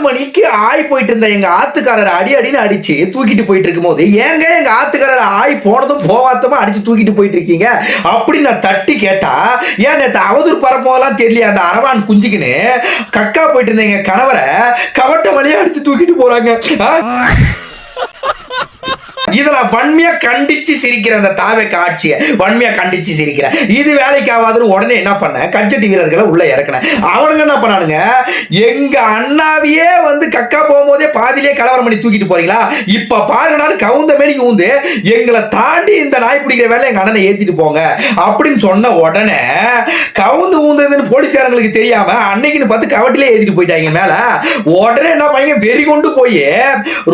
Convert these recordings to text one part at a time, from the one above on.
மணிக்கு ஆய் போயிட்டு இருந்த எங்க ஆத்துக்காரர் அடின்னு அடிச்சு தூக்கிட்டு போயிட்டு இருக்கும் போது ஏங்க எங்க ஆத்துக்காரர் ஆய் போனதும் போவாத்தமா அடிச்சு தூக்கிட்டு போயிட்டு இருக்கீங்க அப்படி நான் தட்டி கேட்டா ஏன் நேற்று அவதூறு பரப்போலாம் தெரியல அந்த அரவான் குஞ்சுக்குன்னு கக்கா போயிட்டு இருந்த எங்க கணவரை கவட்ட வழியா அடிச்சு தூக்கிட்டு போறாங்க. இதை நான் வன்மையா கண்டிச்சு சிரிக்கிறேன். அந்த தாவே காட்சியை வன்மையா கண்டிச்சு சிரிக்கிறேன். இது வேலைக்கு ஆகாதுன்னு உடனே என்ன பண்ண கட்சட்டி வீரர்களை உள்ள இறக்கினேன். அவனுங்க என்ன பண்ணானுங்க, எங்க அண்ணாவையே வந்து கக்கா போகும்போதே பாதிலே கலவரம் பண்ணி தூக்கிட்டு போறீங்களா, இப்ப பாருங்க கவுந்த மேனிக்கு ஊந்து எங்களை தாண்டி இந்த நாய் பிடிக்கிற வேலை எங்க அண்ணனை ஏத்திட்டு போங்க அப்படின்னு சொன்ன உடனே கவுந்து ஊந்ததுன்னு போலீஸ்காரங்களுக்கு தெரியாம அன்னைக்குன்னு பார்த்து கவட்டிலே ஏத்திட்டு போயிட்டாங்க மேல. உடனே என்ன பண்ணீங்க, வெறி கொண்டு போய்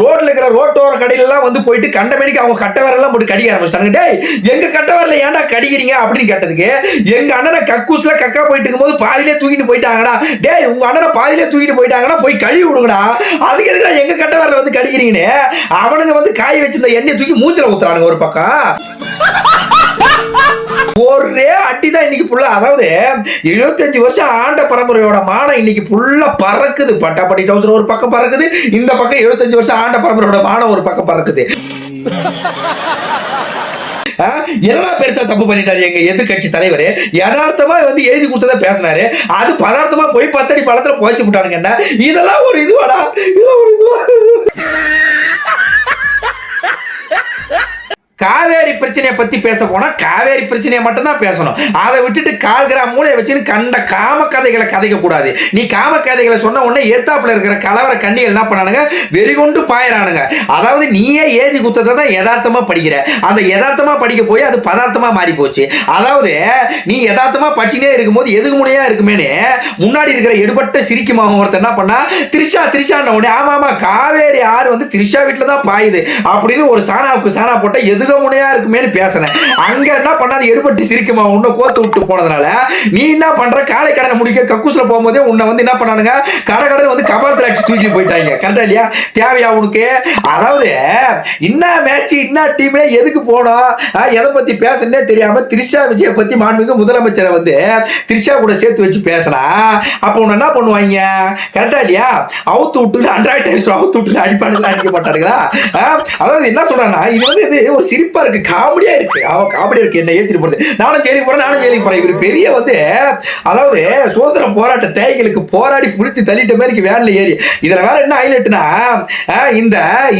ரோட்ல இருக்கிற ரோட்டோர கடையில எல்லாம் வந்து போயிட்டு கண்டமேனிக்கு அவங்க கட்டவரெல்லாம் போட்டு கடிக்க ஆரம்பிச்சிட்டாங்க. டேய் எங்க கட்டவரல ஏன்டா கடிக்கிறீங்க அப்படின்னு கேட்டதுக்கு எங்க அண்ணனை கக்கூஸ்ல கக்கா போயிட்டு இருக்கும்போது பாதியிலே தூக்கிட்டு போயிட்டாங்கடா. டேய் உங்க அண்ணனை பாதியிலே தூக்கிட்டு போயிட்டாங்கன்னா போய் கழுவி விடுங்கடா, அதுக்கு எதுக்குடா எங்க கட்டவரல வந்து கடிக்கிறீங்கன்னு அவனுங்க வந்து காய் வச்சிருந்த எண்ணெயை தூக்கி மூஞ்சில ஊத்துறானுங்க ஒரு பக்கம். ஒரே அட்டிதான் இன்னைக்கு புள்ள. அதாவது 75 வருஷம் ஆண்ட பரம்பரையோட மானம் இன்னைக்கு புள்ள பறக்குது. பட்டாப்பட்டி டவுசர் ஒரு பக்கம் பறக்குது, இந்த பக்கம் 75 வருஷம் ஆண்ட பரம்பரையோட மானம் ஒரு பக்கம் பறக்குது. என்னடா பெருசா தப்பு பண்ணிட்டாரு எங்க எதிர்கட்சி தலைவர், யதார்த்தமா வந்து எழுதி கொடுத்தத பேசினாரு, அது பதார்த்தமா போய் 10 அடி பழத்துல போய்ச்சி விட்டானுங்க. என்ன இதெல்லாம் ஒரு இதுவாடா, இதெல்லாம் ஒரு இதுவா? காவேரி பிரச்சனையை பத்தி பேச போனா காவேரி பிரச்சனையை மட்டும் தான் பேசணும். அதை விட்டுட்டு கால்கிராம் மூளையை வச்சுன்னு கண்ட காம கதைகளை கதைக்க கூடாது. நீ காம கதைகளை சொன்ன உடனே ஏத்தாப்புல இருக்கிற கலவர கண்ணிகள் என்ன பண்ணானுங்க, வெறிகொண்டு பாயிறானுங்க. அதாவது நீயே ஏதி குத்தத்தை தான் யதார்த்தமா படிக்கிற, அந்த யதார்த்தமா படிக்க போய் அது பதார்த்தமா மாறி போச்சு. அதாவது நீ யதார்த்தமா படிச்சுட்டே இருக்கும்போது எதுக்கு முனையா இருக்குமேனு முன்னாடி இருக்கிற எடுபட்ட சிரிக்குமாவும் ஒருத்தர் என்ன பண்ணா, திரிஷா உடனே ஆமா ஆமா காவேரி ஆறு வந்து திரிஷா வீட்டுல தான் பாயுது அப்படின்னு ஒரு சாணாவுக்கு சாணா போட்ட எதுக்கு முனையா இருக்குமே பேசினேன். அங்க என்ன பண்ணாது எடுபட்டு சிரிக்குமா உன்னை கோத்து விட்டு போனதுனால நீ என்ன பண்ற, காலை கடனை முடிக்க கக்கூஸ்ல போகும்போதே உன்னை வந்து என்ன பண்ணானுங்க கடை வந்து கபாலத்தில் அடிச்சு தூக்கி போயிட்டாங்க. கரெக்டா இல்லையா? தேவையா உனக்கு? அதாவது என்ன மேட்ச் என்ன டீமே எதுக்கு போனோம் எதை பத்தி பேசுனே தெரியாம திரிஷா விஜய பத்தி மாண்புமிகு முதலமைச்சரை வந்து திரிஷா கூட சேர்த்து வச்சு பேசினா அப்ப உன்னை என்ன பண்ணுவாங்க? கரெக்டா இல்லையா? அவுத்து விட்டு அண்ட்ராய்ட் டைம்ஸ் அவுத்து விட்டு அடிப்பானுங்களா அடிக்க மாட்டானுங்களா? அதாவது என்ன சொல்றாங்கன்னா இது வந்து இது ஒரு சிரிப்பா இருக்கு, காமெடியா இருக்கு. அவன் காமெடியா இருக்கு, என்ன ஏத்திட்டு போறது, நானும் ஜெயிலுக்கு போறேன். இவர் பெரிய வந்து அதாவது சுதந்திர போராட்ட தேய்களுக்கு போராடி புளித்து தள்ளிட்ட மாதிரி வேலை ஏறி இதுல வேற என்ன ஹைலைட்னா இந்த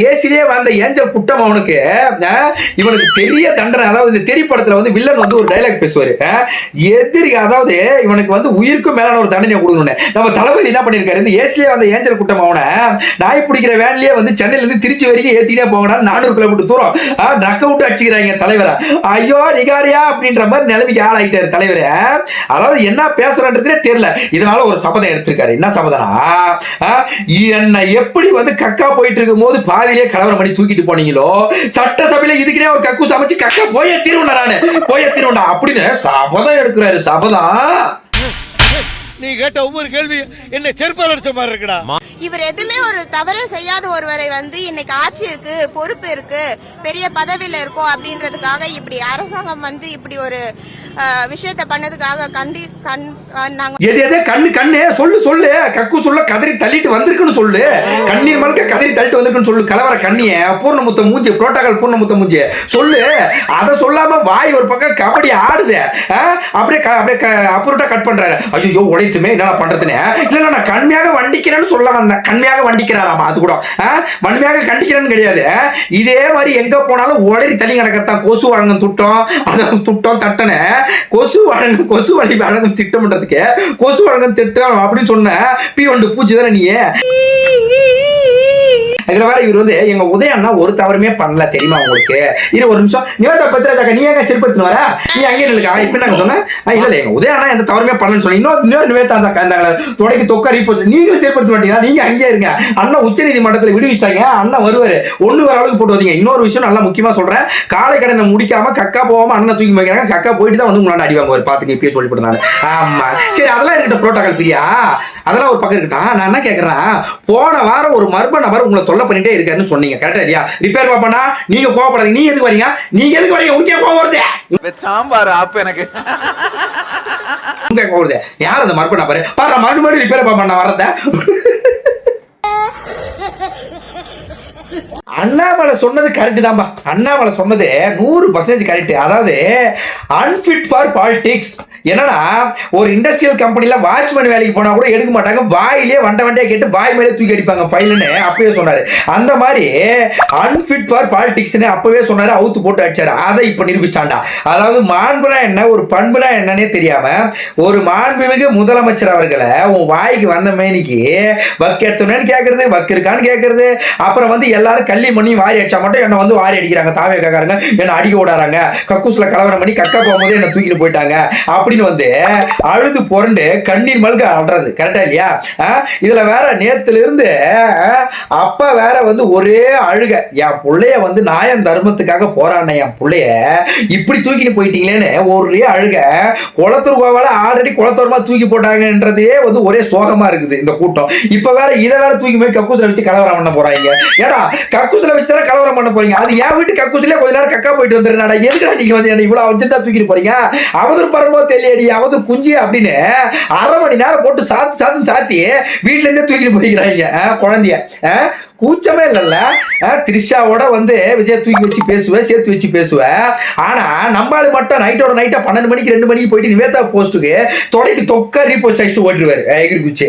ஏசிலே வந்த ஏஞ்சல் குட்டம் அவனுக்கு இவனுக்கு பெரிய தண்டனை. அதாவது இந்த திரைப்படத்துல வந்து வில்லன் வந்து ஒரு டைலாக் பேசுவாரு, எதிரி அதாவது இவனுக்கு வந்து உயிருக்கும் மேலான ஒரு தண்டனை கொடுக்கணும்னு. நம்ம தளபதி என்ன பண்ணிருக்காரு, இந்த ஏசிலே வந்த ஏஞ்சல் குட்டம் அவனை நாய் பிடிக்கிற வேன்லயே வந்து சென்னையில இருந்து திருச்சி வரைக்கும் ஏத்தினே போங்கடா 400 கிலோமீட்டர் தூரம் நக்க விட்டு அடிச்சுக்கிறாங்க தலைவரை. ஐயோ நிகாரியா அப்படின்ற மாதிரி நிலைமைக்கு ஆளாயிட்டாரு தலைவர். அதாவது என்ன பேசுறன்றதே தெரியல. இதனால ஒரு சபதம் எடுத்திருக்காரு. என்ன சபதனா, என்ன எப்படி வந்து கக்கா போயிட்டு இருக்கும் போது பாதியிலே கலவரம் பண்ணி தூக்கிட்டு போனீங்களோ சட்டசபையில இதுக்குனே ஒரு கக்கூஸ் அமைச்சு கக்கா போய் திருவண்டா அப்படின்னு சபதம் எடுக்கிறாரு. சபதம் நீ கேட்ட ஒவ்வொரு கேள்வி என்ன செருப்பால் அடிச்ச மாதிரி இருக்குடா. இவர் எதுவுமே ஒரு தவறு செய்யாத ஒருவரை வந்து இன்னைக்கு ஆட்சி இருக்கு, பொறுப்பு இருக்கு, பெரிய பதவியில இருக்கும் அப்படின்றதுக்காக இப்படி அரசாங்கம் வந்து இப்படி ஒரு விஷயத்தை பண்ணதுக்காக கண்ணு சொல்லு கக்கு சொல்ல கதறி தள்ளிட்டு வந்திருக்குன்னு சொல்லு, கண்ணீர் மல்க கதறி தள்ளிட்டு வந்திருக்குன்னு சொல்லு. கலவர கண்ணிய பூர்ணமுத்த மூஞ்சி புரோட்டோகால் பூர்ணமுத்த மூஞ்சி சொல்லு. அதை சொல்லாம வாய் ஒரு பக்கம் கபடி ஆடுது, அப்படியே அப்புறட்டா கட் பண்றாரு. ஐயோ உழைத்துமே என்ன பண்றதுன்னு இல்ல நான் கண்மையாக வண்டிக்கிறேன்னு சொல்ல வந்தேன். கண்மையாக வண்டிக்கிறாராமா, அது கூட வன்மையாக கண்டிக்கிறேன்னு கிடையாது. இதே மாதிரி எங்க போனாலும் உடறி தள்ளி கிடக்கிறதான் கொசு வழங்கும் திட்டம், அதான் திட்டம் தட்டன கொசு வழி வழங்கும் திட்டம் பண்றதுக்கு கொசு வழங்கும் திட்டம் அப்படின்னு சொன்ன P1 பூச்சி தானே நீ. இதுல வேற இவர் வந்து எங்க உதயண்ணா ஒரு தவறுமே பண்ணல தெரியுமா உங்களுக்கு? இது ஒரு நிமிஷம் நிவேதா பத்திராஜாக்கா நீ ஏங்க சிறுபடுத்தின வர நீ அங்கே இருக்கா இப்ப நாங்க சொன்னேன் இல்ல எங்க உதயண்ணா எந்த தவறுமே பண்ணலன்னு சொன்னேன். இன்னொரு நிவேதா இருந்தாங்க தொடக்கி தொக்கரி போச்சு, நீங்களும் செயல்படுத்த மாட்டீங்களா? நீங்க அங்கே இருங்க, அண்ணா உச்ச நீதிமன்றத்தில் விடுவிச்சிட்டாங்க, அண்ணா வருவாரு ஒண்ணு வர அளவுக்கு போட்டு வந்தீங்க. இன்னொரு விஷயம் நல்லா முக்கியமா சொல்றேன், காலை கடனை முடிக்காம கக்கா போகாம அண்ணா தூக்கி வைக்கிறாங்க, கக்கா போயிட்டு தான் வந்து உங்களால அடி வாங்குவார் பாத்துங்க இப்பயே சொல்லிவிட்டு நான். ஆமா சரி அதெல்லாம் இருக்கட்டும், புரோட்டோகால் பிரியா அதெல்லாம் ஒரு பக்கம் இருக்கட்டும். நான் என்ன கேட்கறேன், போன வாரம் ஒரு மர்ம நபர் உங்களை தொல்லை பண்ணிட்டே இருக்காருன்னு சொன்னீங்க, கரெக்டா இல்லையா? ரிப்பேர் பாப்பா நீங்க கோவப்படாதீங்க, நீங்க எதுக்கு வரீங்க? நீங்க எதுக்கு வரீங்க? உனக்கே கோவம் வருது சாம்பார் அப்ப எனக்கு யார் அந்த மர்ம நபர்? பாரு மறுபடியும் ரிப்பேர் பாப்பா நான் வரத அண்ணாமலை சொன்னது கரெக்ட் தான்பா. அண்ணாமலை சொன்னது 100% கரெக்ட். அதாவது அன்ஃபிட் ஃபார் பாலிடிக்ஸ். என்னன்னா ஒரு இண்டஸ்ட்ரியல் கம்பெனில வாட்ச்மேன் வேலைக்கு போனா கூட எடுக்க மாட்டாங்க, வாயிலே வண்டையா கேட்டு வாய் மேலே தூக்கி அடிப்பாங்க ஃபைல்னு அப்பவே சொன்னாரு. அந்த மாதிரி அன்ஃபிட் ஃபார் பாலிடிக்ஸ்னு அப்பவே சொன்னாரு, அவுத்து போட்டு அடிச்சாரு. அதை இப்ப நிரூபிச்சிட்டாண்டா. அதாவது மாண்புனா என்ன, ஒரு பண்புனா என்னன்னே தெரியாம ஒரு மாண்புமிகு முதலமைச்சர் அவர்களை உன் வாய்க்கு வந்த மேனிக்கு வக்கு எடுத்தோன்னு கேட்கறது, வக்கு இருக்கான்னு கேட்கறது, அப்புறம் வந்து எல்லாரும் கள்ளி பண்ணி வாரி அடிச்சா மட்டும் என்ன வந்து வாரி அடிக்கிறாங்க, தாவே காக்காரங்க என்ன அடிக்க விடாறாங்க, கக்கூஸ்ல கலவரம் பண்ணி கக்கா போகும்போது என்ன தூக்கிட்டு போயிட்டாங்க அப்படின்னு வந்து அழுது புரண்டு கண்ணீர் மல்க ஆடுறது. கரெக்டா இல்லையா? இதுல வேற நேத்துல இருந்து அப்பா வேற வந்து ஒரே அழுக, என் பிள்ளைய வந்து நாயன் தர்மத்துக்காக போராடின என் பிள்ளைய இப்படி தூக்கிட்டு போயிட்டீங்களேன்னு ஒரே அழுக. குளத்தூர்கோவால ஆல்ரெடி குளத்தூரமா தூக்கி போட்டாங்கன்றதே வந்து ஒரே சோகமா இருக்குது இந்த கூட்டம். இப்ப வேற இதை வேற தூக்கி போய் கக்கூஸ்ல வச்சு கலவரம் பண்ண போறாங்க. ஏடா கக்கூஸ்ல வச்சு தானே கலவரம் பண்ண போறீங்க, அது என் வீட்டு கக்கூஸ்லயே கொஞ்ச நேரம் கக்கா போயிட்டு வந்துருந்தா எதுக்குடா நீங்க வந்து என்ன இவ்வளவு வச்சுட்டா தூக்கிட்டு போறீங்க, அவதூறு பரம்போ தெரியடி அவதூறு குஞ்சு அப்படின்னு 1/2 மணி நேரம் போட்டு சாத்தி வீட்டுல இருந்தே தூக்கிட்டு போய்க்கிறாங்க குழந்தைய. கூச்சமே இல்லைல்ல. த்ரிஷாவோட வந்து விஜய் தூக்கி வச்சு பேசுவேன், சேர்த்து வச்சு பேசுவேன். ஆனா நம்மளால மட்டும் நைட்டோட நைட்டா 12 மணிக்கு 2 மணிக்கு போயிட்டு நிவேதா போஸ்ட்டுக்கு தொடைக்கு தொக்க ரீபோஸ்ட் அடிச்சு ஓடிடுவாரு எகிரி குச்சி.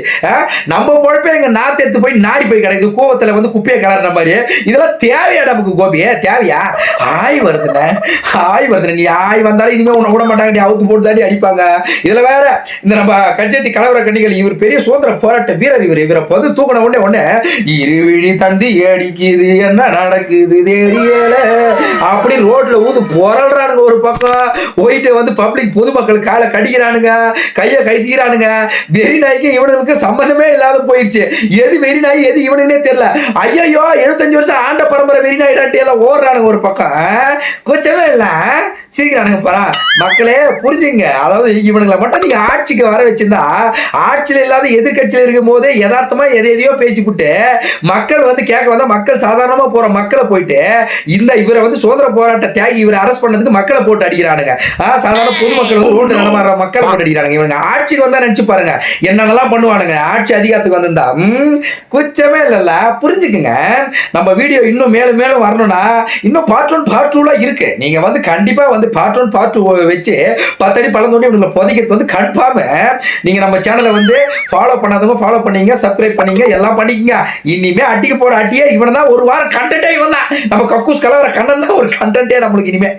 நம்ம பொழப்பே எங்க நாத்து எடுத்து போய் நாரி போய் கிடக்குது, கோவத்துல வந்து குப்பையை கலர்ற மாதிரி. இதெல்லாம் தேவையா நமக்கு கோபியே? தேவையா? ஆய் வருதுண்ணே, ஆய் வருதுண்ணே. நீ ஆய் வந்தாலும் இனிமே உன்னை விட மாட்டாங்க, நீ அவுத்து போட்டு தாண்டி அடிப்பாங்க. இதுல வேற இந்த நம்ம கட்சட்டி கலவர கண்ணிகள், இவர் பெரிய சுதந்திர போராட்ட வீரர். இவரை வந்து தூக்கின உடனே இருவிழி தந்தி அடிக்குது, என்ன நடக்குது தெரியல அப்படி ரோட்ல ஊந்து புரள்றானுங்க. ஒரு பக்கம் போயிட்டு வந்து பப்ளிக் பொதுமக்கள் காலை கடிக்கிறானுங்க, கையை கட்டிக்கிறானுங்க. வெறி நாய்க்கு இவனுக்கு சம்மந்தமே இல்லாத போயிடுச்சு. எது வெறி நாய் எது இவனுக்குனே தெரியல. ஐயோ 75 வருஷம் ஆண்ட பரம்பரை வெறி நாயிடாட்டி எல்லாம் ஓடுறானுங்க ஒரு பக்கம். கொஞ்சமே இல்ல சிரிக்கிறானுங்க பாரா. மக்களே புரிஞ்சுங்க. அதாவது இவனுங்களை மட்டும் நீங்க ஆட்சிக்கு வர வச்சிருந்தா, ஆட்சியில் இல்லாத எதிர்கட்சியில் இருக்கும் போதே யதார்த்தமா எதையோ பேசிவிட்டு மக்கள் வந்து கேட்க வந்தா, மக்கள் சாதாரணமா போற மக்களை போயிட்டு இந்த இவரை வந்து சுதந்திர போராட்ட தியாகி இவரை அரெஸ்ட் பண்ணதுக்கு மக்களை போட்டு அடிக்கிறானுங்க. சாதாரண பொதுமக்கள் வந்து ரோட்ல நடமாடுற மக்களை போட்டு அடிக்கிறாங்க. இவங்க ஆட்சிக்கு வந்தா நினைச்சு பாருங்க என்னென்னலாம் பண்ணுவானுங்க. ஆட்சி அதிகாரத்துக்கு வந்திருந்தா குச்சமே இல்லைல்ல. புரிஞ்சுக்குங்க. நம்ம வீடியோ இன்னும் மேலும் மேலும் வரணும்னா இன்னும் பார்ட் 1 பார்ட் 2 இருக்கு. நீங்க வந்து கண்டிப்பா வந்து பார்ட் 1 பார்ட் 2 வச்சு 10 அடி பழந்தோண்டி உங்களை புதைக்கிறது வந்து கன்ஃபார்ம். நீங்க நம்ம சேனலை வந்து ஃபாலோ பண்ணாதவங்க ஃபாலோ பண்ணீங்க, சப்ஸ்கிரைப் பண்ணீங்க, எல்லாம் பண்ணிக்கங்க. இனிமே அடிக்க போற அட்டியே இவன் தான். ஒரு வாரம் கண்டென்ட்டே இவன் தான். நம்ம கக்கூஸ் கலவர கண்ணன் தான் ஒரு கண்டென்ட்டே நம்மளுக்கு இனிமே.